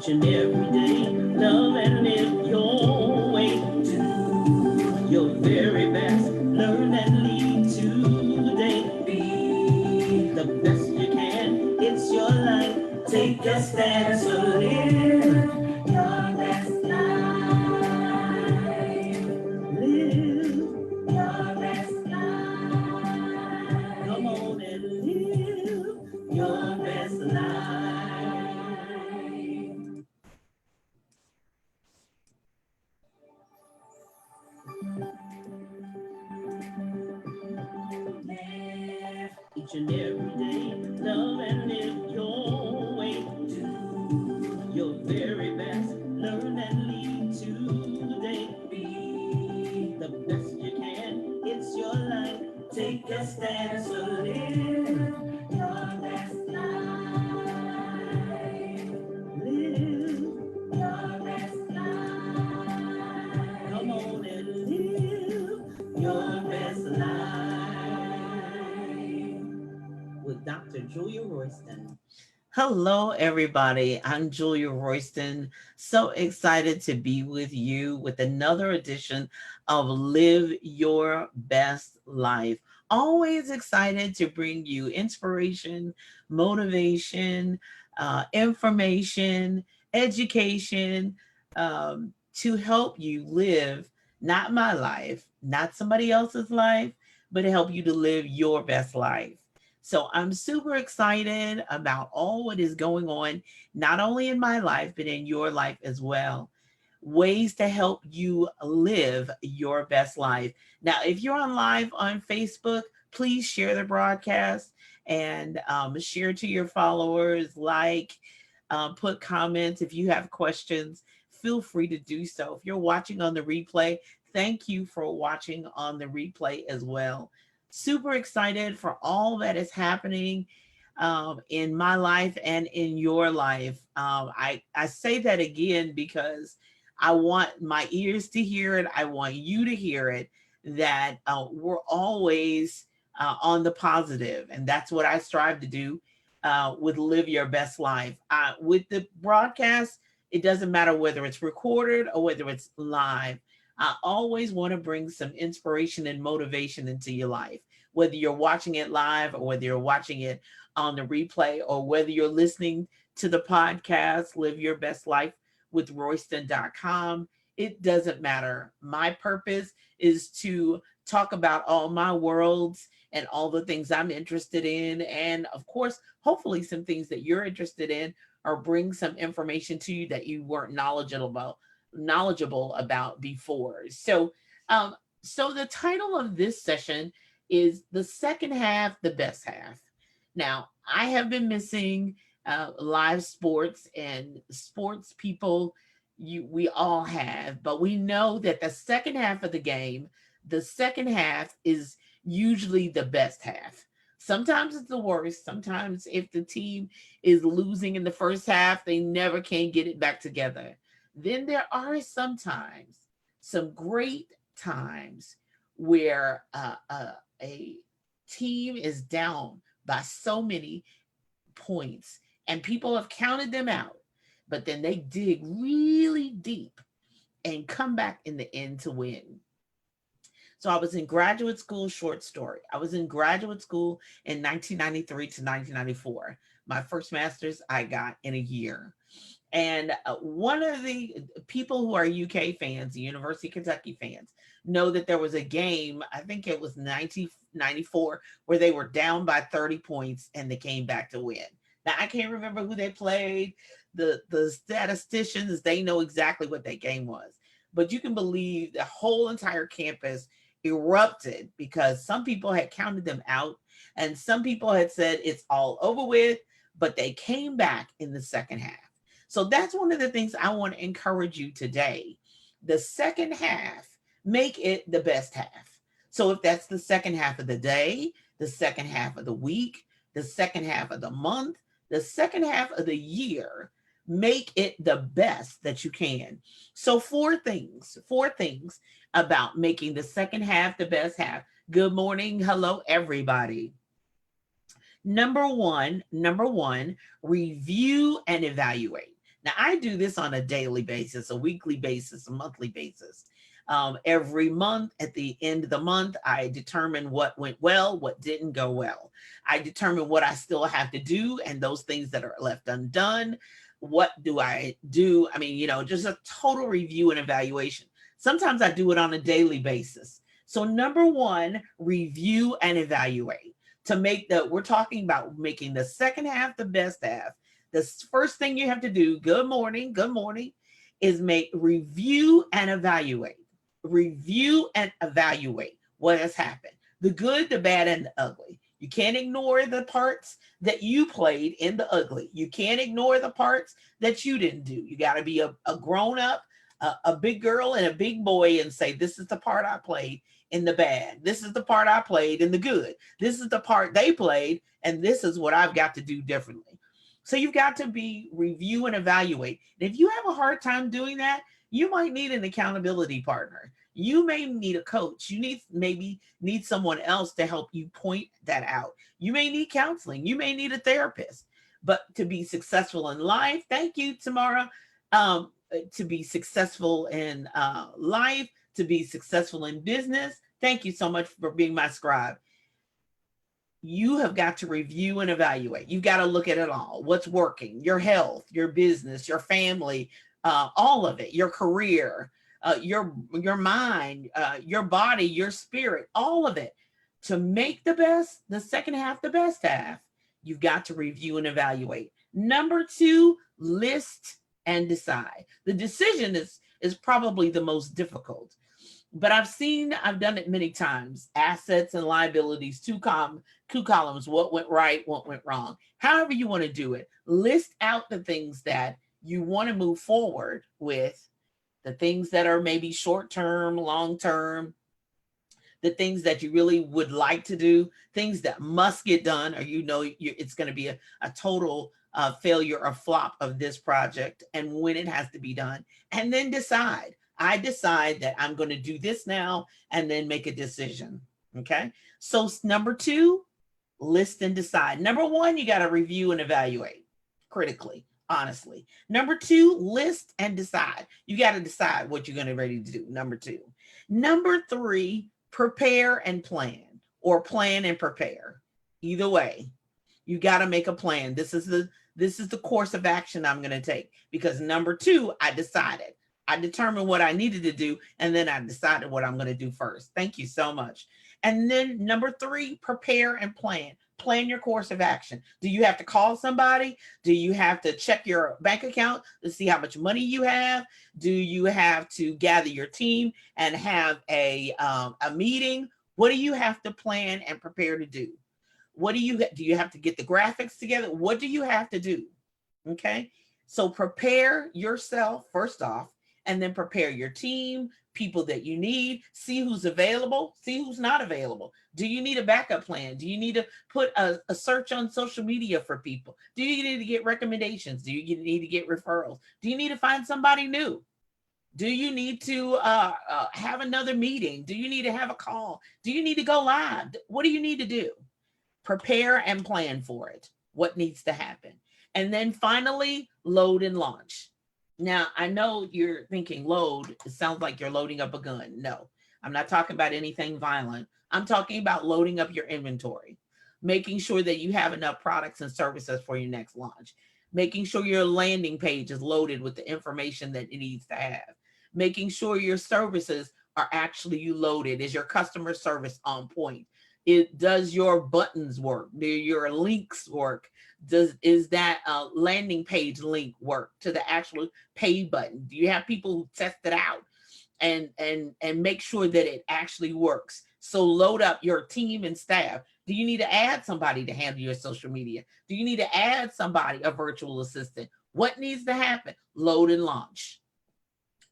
each and every day. Love and live your way. Do your very best. Learn and lead today. Be the best you can. It's your life. Take a stand, so live your best life. Live your best life. Come on and live your best life. Live each and every day. Love and live your way. Do your very best. Learn and lead today. Be the best you can. It's your life. Take a stand, so live your best life. Live your best life. Come on and live your best life. With Dr. Julia Royston. Hello, everybody. I'm Julia Royston. So excited to be with you with another edition of Live Your Best Life. Always excited to bring you inspiration, motivation, information, education to help you live not my life, not somebody else's life, but to help you to live your best life. So I'm super excited about all what is going on, not only in my life, but in your life as well. Ways to help you live your best life. Now, if you're on live on Facebook, please share the broadcast and share to your followers, put comments. If you have questions, feel free to do so. If you're watching on the replay, thank you for watching on the replay as well. Super excited for all that is happening in my life and in your life. I say that again because I want my ears to hear it. I want you to hear it, that we're always on the positive. And that's what I strive to do with Live Your Best Life. With the broadcast, it doesn't matter whether it's recorded or whether it's live. I always want to bring some inspiration and motivation into your life, whether you're watching it live or whether you're watching it on the replay or whether you're listening to the podcast, Live Your Best Life with Royston.com. It doesn't matter. My purpose is to talk about all my worlds and all the things I'm interested in. And of course, hopefully some things that you're interested in, or bring some information to you that you weren't knowledgeable about before. So the title of this session is The Second Half, the Best Half. Now, I have been missing live sports and sports people. We all have, but we know that the second half of the game, the second half is usually the best half. Sometimes it's the worst. Sometimes if the team is losing in the first half, they never can get it back together. Then there are sometimes some great times where a team is down by so many points and people have counted them out, but then they dig really deep and come back in the end to win. So I was in graduate school, short story. I was in graduate school in 1993 to 1994. My first master's I got in a year. And one of the people who are UK fans, the University of Kentucky fans, know that there was a game, I think it was 1994, where they were down by 30 points and they came back to win. Now, I can't remember who they played. The statisticians, they know exactly what that game was. But you can believe the whole entire campus erupted because some people had counted them out and some people had said it's all over with, but they came back in the second half. So that's one of the things I want to encourage you today. The second half, make it the best half. So if that's the second half of the day, the second half of the week, the second half of the month, the second half of the year, make it the best that you can. So four things about making the second half the best half. Good morning. Hello, everybody. Number one, review and evaluate. Now, I do this on a daily basis, a weekly basis, a monthly basis. Every month, at the end of the month, I determine what went well, what didn't go well. I determine what I still have to do and those things that are left undone. What do I do? I mean, just a total review and evaluation. Sometimes I do it on a daily basis. So, number one, review and evaluate. We're talking about making the second half the best half. The first thing you have to do, good morning, is review and evaluate. Review and evaluate what has happened, the good, the bad, and the ugly. You can't ignore the parts that you played in the ugly. You can't ignore the parts that you didn't do. You got to be a grown up, a big girl and a big boy, and say, this is the part I played in the bad. This is the part I played in the good. This is the part they played, and this is what I've got to do differently. So you've got to review and evaluate. And if you have a hard time doing that, you might need an accountability partner. You may need a coach. You maybe need someone else to help you point that out. You may need counseling. You may need a therapist. But to be successful in life, thank you, Tamara. To be successful in life, to be successful in business, thank you so much for being my scribe. You have got to review and evaluate. You've got to look at it all. What's working, your health, your business, your family, all of it, your career, your mind, your body, your spirit, all of it. To make the second half the best half, you've got to review and evaluate. Number two, list and decide. The decision is probably the most difficult. But I've done it many times. Assets and liabilities, two columns, what went right, what went wrong. However you want to do it, list out the things that you want to move forward with, the things that are maybe short-term, long-term, the things that you really would like to do, things that must get done, or it's going to be a total failure or flop of this project, and when it has to be done, and then decide. I decide that I'm going to do this now, and then make a decision. Okay. So number two, list and decide. Number one, you got to review and evaluate critically, honestly. Number two, list and decide. You got to decide what you're going to ready to do. Number two. Number three, prepare and plan, or plan and prepare. Either way, you got to make a plan. This is the course of action I'm going to take, because number two, I decided. I determined what I needed to do, and then I decided what I'm going to do first. Thank you so much. And then number three, prepare and plan. Plan your course of action. Do you have to call somebody? Do you have to check your bank account to see how much money you have? Do you have to gather your team and have a meeting? What do you have to plan and prepare to do? Do you have to get the graphics together? What do you have to do? Okay. So prepare yourself first off, and then prepare your team, people that you need, see who's available, see who's not available. Do you need a backup plan? Do you need to put a search on social media for people? Do you need to get recommendations? Do you need to get referrals? Do you need to find somebody new? Do you need to have another meeting? Do you need to have a call? Do you need to go live? What do you need to do? Prepare and plan for it. What needs to happen? And then finally, load and launch. Now, I know you're thinking load, it sounds like you're loading up a gun. No, I'm not talking about anything violent. I'm talking about loading up your inventory, making sure that you have enough products and services for your next launch, making sure your landing page is loaded with the information that it needs to have, making sure your services are actually loaded. Is your customer service on point? Does your buttons work? Do your links work? Is that landing page link work to the actual pay button? Do you have people who test it out and make sure that it actually works? So load up your team and staff. Do you need to add somebody to handle your social media? Do you need to add somebody, a virtual assistant? What needs to happen? Load and launch.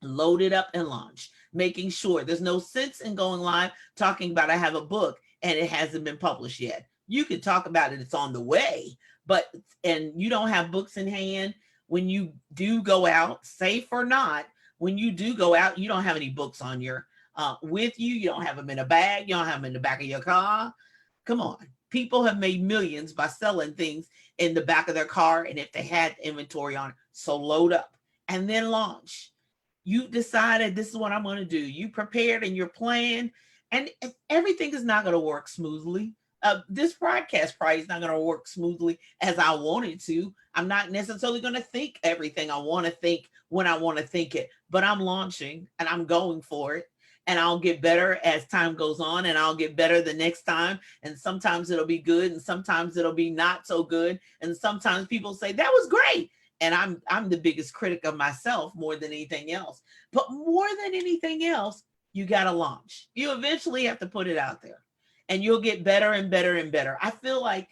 Load it up and launch. Making sure there's no sense in going live talking about I have a book and it hasn't been published yet. You can talk about it, it's on the way, and you don't have books in hand. When you do go out, safe or not, when you do go out, you don't have any books on your with you. You don't have them in a bag. You don't have them in the back of your car. Come on. People have made millions by selling things in the back of their car. And if they had inventory on it, So load up and then launch. You decided this is what I'm going to do. You prepared and you're planned, and everything is not going to work smoothly. This broadcast probably is not going to work smoothly as I want it to. I'm not necessarily going to think everything I want to think when I want to think it, but I'm launching and I'm going for it. And I'll get better as time goes on, and I'll get better the next time. And sometimes it'll be good, and sometimes it'll be not so good. And sometimes people say, that was great. And I'm the biggest critic of myself more than anything else. But more than anything else, you got to launch. You eventually have to put it out there, and you'll get better and better and better. I feel like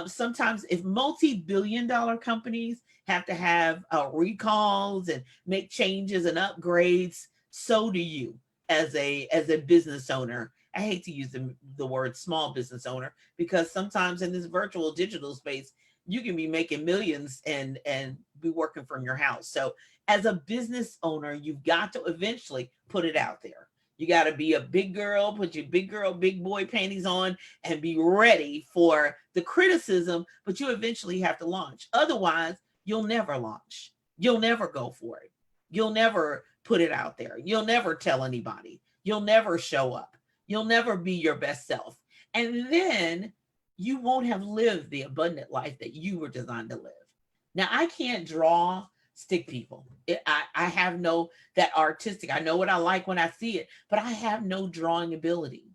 sometimes if multi-billion-dollar companies have to have recalls and make changes and upgrades, so do you as a business owner. I hate to use the word small business owner, because sometimes in this virtual digital space, you can be making millions and be working from your house. So as a business owner, you've got to eventually put it out there. You got to be a big girl, put your big girl, big boy panties on, and be ready for the criticism, but you eventually have to launch. Otherwise, you'll never launch. You'll never go for it. You'll never put it out there. You'll never tell anybody. You'll never show up. You'll never be your best self. And then you won't have lived the abundant life that you were designed to live. Now, I can't draw stick people. I have no, that artistic, I know what I like when I see it, but I have no drawing ability.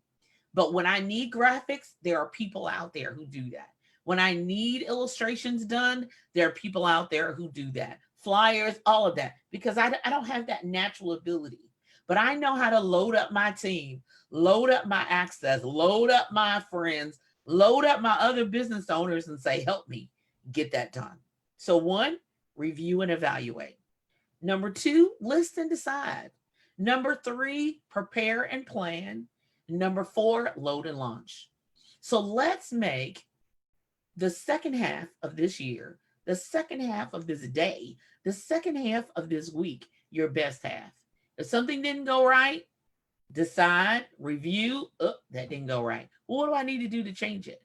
But when I need graphics, there are people out there who do that. When I need illustrations done, there are people out there who do that. Flyers, all of that, because I don't have that natural ability. But I know how to load up my team, load up my access, load up my friends, load up my other business owners and say, help me get that done. So one, review and evaluate. Number two, list and decide. Number three, prepare and plan. Number four, load and launch. So let's make the second half of this year, the second half of this day, the second half of this week, your best half. If something didn't go right, decide, review, that didn't go right. What do I need to do to change it?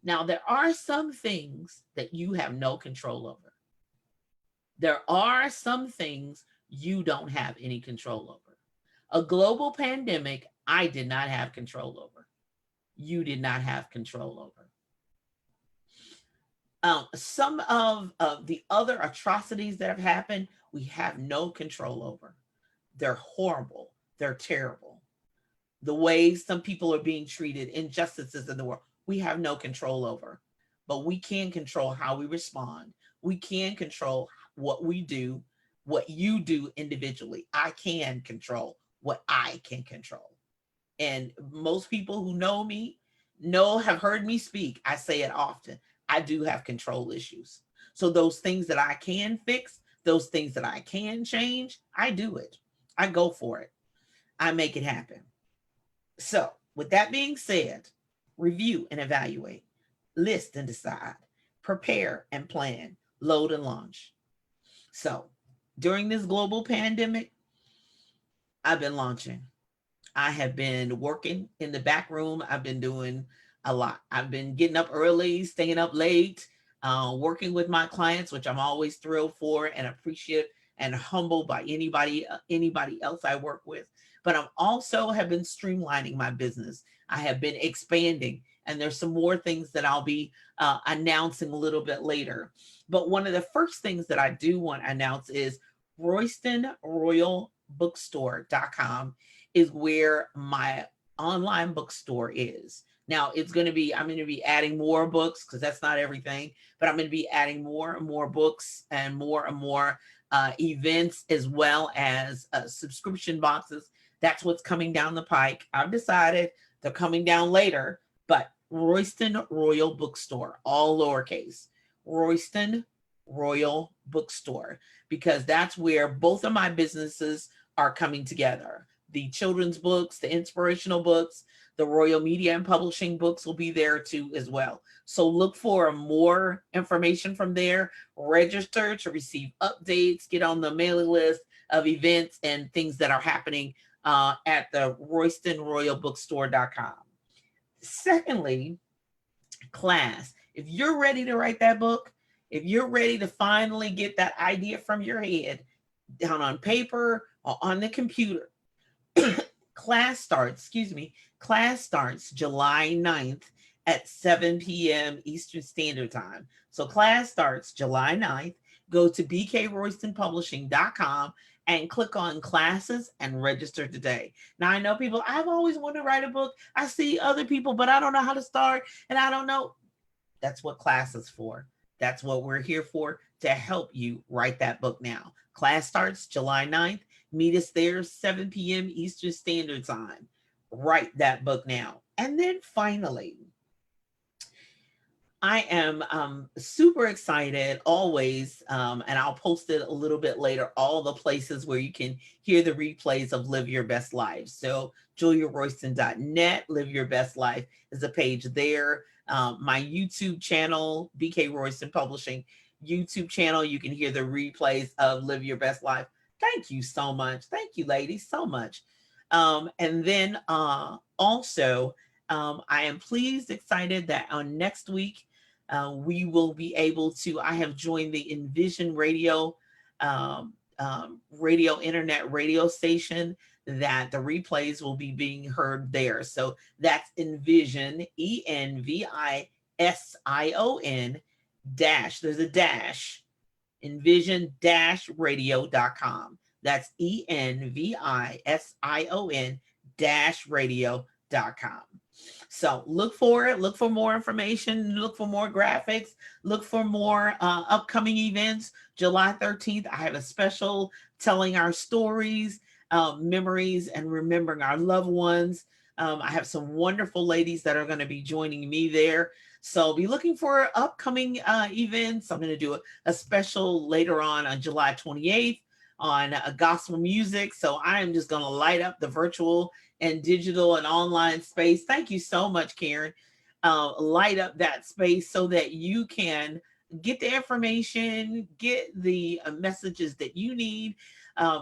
Now, there are some things that you have no control over. There are some things you don't have any control over. A global pandemic, I did not have control over. You did not have control over. Some of the other atrocities that have happened, we have no control over. They're horrible. They're terrible. The way some people are being treated, injustices in the world, we have no control over. But we can control how we respond. We can control what we do, what you do individually. I can control what I can control. And most people who know me have heard me speak. I say it often. I do have control issues. So those things that I can fix, those things that I can change, I do it. I go for it. I make it happen. So with that being said, review and evaluate, list and decide, prepare and plan, load and launch. So during this global pandemic, I've been launching. I have been working in the back room. I've been doing a lot. I've been getting up early, staying up late, working with my clients, which I'm always thrilled for and appreciate and humbled by anybody else I work with. But I'm also have been streamlining my business. I have been expanding, and there's some more things that I'll be announcing a little bit later. But one of the first things that I do want to announce is RoystonRoyalBookstore.com is where my online bookstore is. Now I'm going to be adding more books, because that's not everything, but I'm going to be adding more and more books and more events, as well as subscription boxes. That's what's coming down the pike. I've decided they're coming down later, but Royston Royal Bookstore, all lowercase, Royston Royal Bookstore, because that's where both of my businesses are coming together. The children's books, the inspirational books, the Royal Media and Publishing books will be there too as well. So look for more information from there. Register to receive updates, get on the mailing list of events and things that are happening at the RoystonRoyalBookstore.com. Secondly, class. If you're ready to write that book, If you're ready to finally get that idea from your head down on paper or on the computer, class starts July 9th at 7 p.m. Eastern Standard Time. So class starts July 9th. Go to bkroystonpublishing.com and click on classes and register today. Now I know people, I've always wanted to write a book. I see other people, but I don't know how to start and I don't know. That's what class is for. That's what we're here for, to help you write that book now. Class starts July 9th. Meet us there, 7 p.m. Eastern Standard Time. Write that book now. And then finally, I am super excited always, and I'll post it a little bit later, all the places where you can hear the replays of Live Your Best Life. So juliaroyston.net, Live Your Best Life is a page there. My YouTube channel, BK Royston Publishing YouTube channel, you can hear the replays of Live Your Best Life. Thank you so much. Thank you, ladies, so much. And then also, I am pleased, excited that on next week, we will be able to, I have joined the Envision Radio, internet radio station, that the replays will be being heard there. So that's Envision, ENVISION dash, there's a dash, envision-radio.com. That's ENVISION radio.com. So look for it, look for more information, look for more graphics, look for more upcoming events. July 13th, I have a special telling our stories, memories, and remembering our loved ones. I have some wonderful ladies that are going to be joining me there. So be looking for upcoming events. I'm going to do a special later on July 28th on gospel music. So I am just going to light up the virtual and digital and online space. Thank you so much, Karen. Light up that space so that you can get the information, get the messages that you need,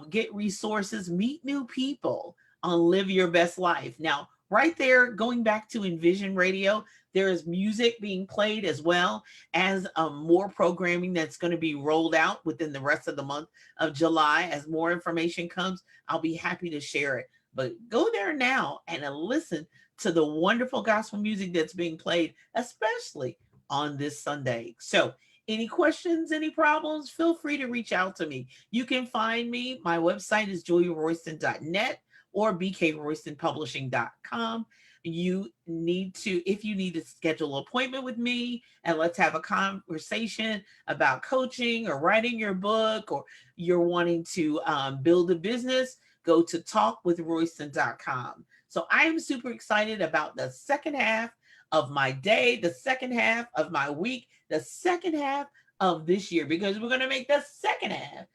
get resources, meet new people on Live Your Best Life. Now, right there, going back to Envision Radio, there is music being played as well as more programming that's going to be rolled out within the rest of the month of July. As more information comes, I'll be happy to share it. But go there now and listen to the wonderful gospel music that's being played, especially on this Sunday. So any questions, any problems, feel free to reach out to me. You can find me. My website is juliaroyston.net or bkroystonpublishing.com. You need to, if you need to schedule an appointment with me and let's have a conversation about coaching or writing your book, or you're wanting to build a business, go to talkwithroyston.com. So I am super excited about the second half of my day, the second half of my week, the second half of this year, because we're going to make the second half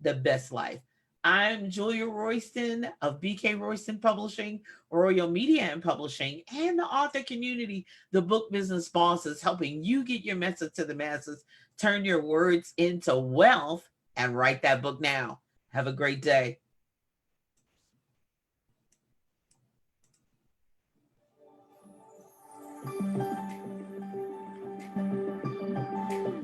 the best life. I'm Julia Royston of BK Royston Publishing, Royal Media and Publishing, and the author community, the Book Business Bosses, helping you get your message to the masses, turn your words into wealth, and write that book now. Have a great day.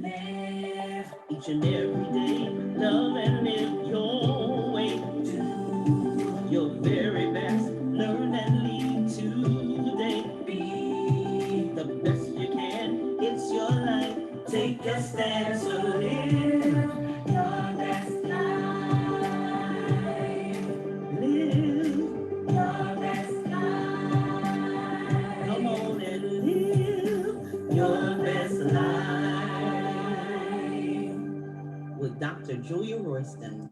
Live each and every day, love and live your way. Do your very best, learn and lead today. Be the best you can, it's your life. Take a stand to live your best life. Live your best life. Come on and live your best life with Dr. Julia Royston.